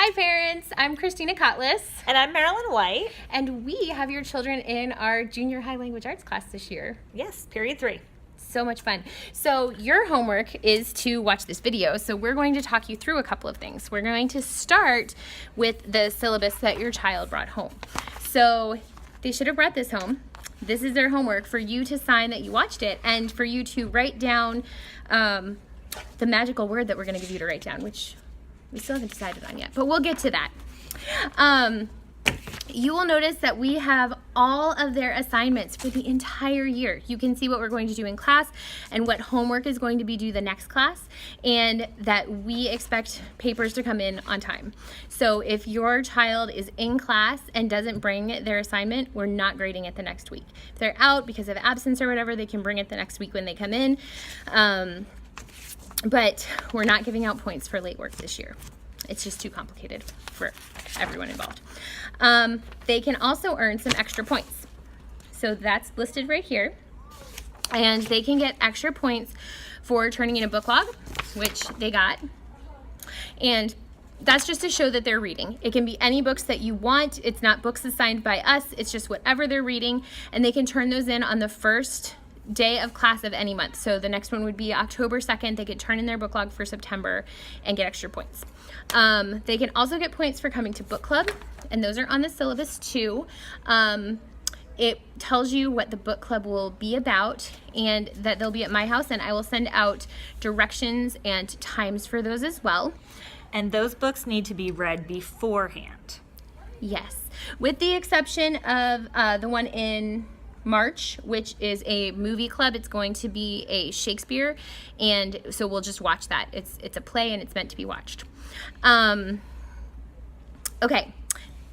Hi parents, I'm Christina Cotlis, And I'm Marilyn White. and we have your children in our junior high language arts class this year. Yes, period 3. So much fun. So your homework is to watch this video. So we're going to talk you through a couple of things. We're going to start with the syllabus that your child brought home. So they should have brought this home. This is their homework for you to sign that you watched it and for you to write down the magical word that we're going to give you to write down, which we still haven't decided on yet, but we'll get to that. You will notice that we have all of their assignments for the entire year. You can see what we're going to do in class and what homework is going to be due the next class, and that we expect papers to come in on time. So if your child is in class and doesn't bring their assignment, we're not grading it the next week. If they're out because of absence or whatever, they can bring it the next week when they come in. But we're not giving out points for late work this year. It's just too complicated for everyone involved. They can also earn some extra points. So that's listed right here. And they can get extra points for turning in a book log, which they got. And that's just to show that they're reading. It can be any books that you want. It's not books assigned by us. It's just whatever they're reading. And they can turn those in on the first day of class of any month. So the next one would be October 2nd. They could turn in their book log for September and get extra points. They can also get points for coming to book club, and those are on the syllabus too. It tells you what the book club will be about and that they'll be at my house, and I will send out directions and times for those as well. And those books need to be read beforehand. Yes, with the exception of the one in March, which is a movie club. It's going to be a Shakespeare, and so we'll just watch that. It's a play and it's meant to be watched. Okay,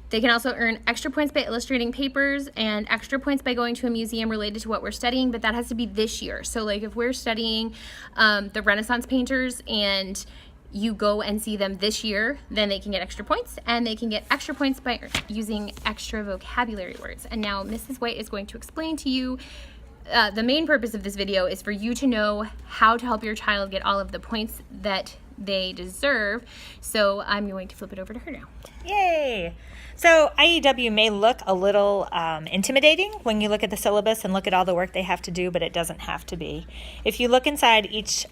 they can also earn extra points by illustrating papers and extra points by going to a museum related to what we're studying, but that has to be this year. So like if we're studying the Renaissance painters and you go and see them this year, then they can get extra points, and they can get extra points by using extra vocabulary words. And now Mrs. White is going to explain to you the main purpose of this video is for you to know how to help your child get all of the points that they deserve. So I'm going to flip it over to her now. Yay! So IEW may look a little intimidating when you look at the syllabus and look at all the work they have to do, but it doesn't have to be. If you look inside each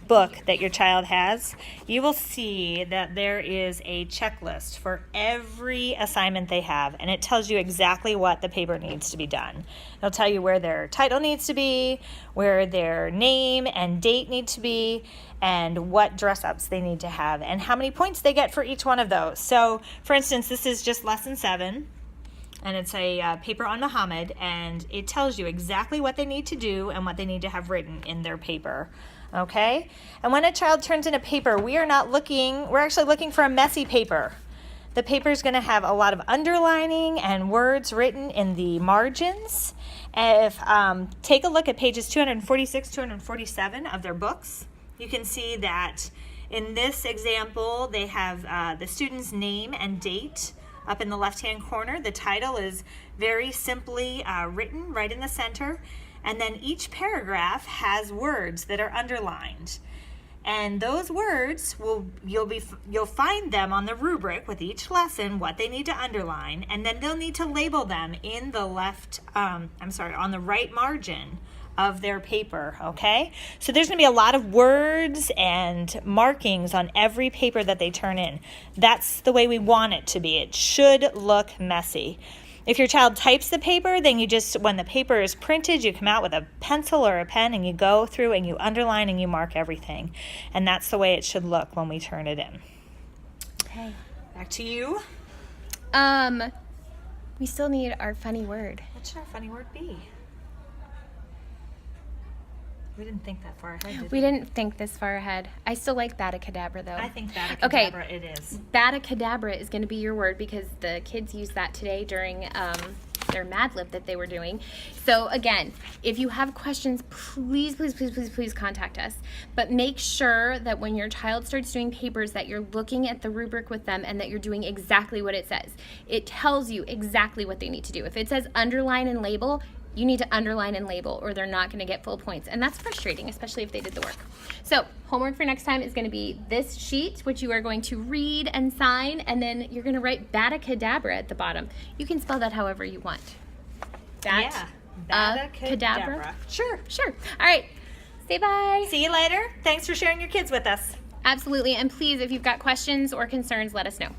book that your child has, you will see that there is a checklist for every assignment they have, and it tells you exactly what the paper needs to be done. It'll tell you where their title needs to be, where their name and date need to be, and what dress-ups they need to have, and how many points they get for each one of those. So, for instance, this is just lesson 7, and it's a paper on Muhammad, and it tells you exactly what they need to do and what they need to have written in their paper. Okay? And when a child turns in a paper, we're actually looking for a messy paper. The paper is going to have a lot of underlining and words written in the margins. Take a look at pages 246, 247 of their books. You can see that in this example, they have the student's name and date up in the left-hand corner. The title is very simply written right in the center, and then each paragraph has words that are underlined. And those words you'll find them on the rubric with each lesson, what they need to underline, and then they'll need to label them in the on the right margin of their paper, okay? So there's gonna be a lot of words and markings on every paper that they turn in. That's the way we want it to be. It should look messy. If your child types the paper, then when the paper is printed, you come out with a pencil or a pen and you go through and you underline and you mark everything. And that's the way it should look when we turn it in. Okay. Back to you. We still need our funny word. What should our funny word be? We didn't think that far ahead, did we? We didn't think this far ahead. I still like Badacadabra, though. I think Badacadabra it is. Badacadabra is going to be your word because the kids used that today during their Mad Lib that they were doing. So again, if you have questions, please contact us. But make sure that when your child starts doing papers that you're looking at the rubric with them and that you're doing exactly what it says. It tells you exactly what they need to do. If it says underline and label, You need to underline and label or they're not going to get full points. And that's frustrating, especially if they did the work. So homework for next time is going to be this sheet, which you are going to read and sign, and then you're going to write Badacadabra at the bottom. You can spell that however you want. Badacadabra. Sure. Sure. All right. Say bye. See you later. Thanks for sharing your kids with us. Absolutely. And please, if you've got questions or concerns, let us know.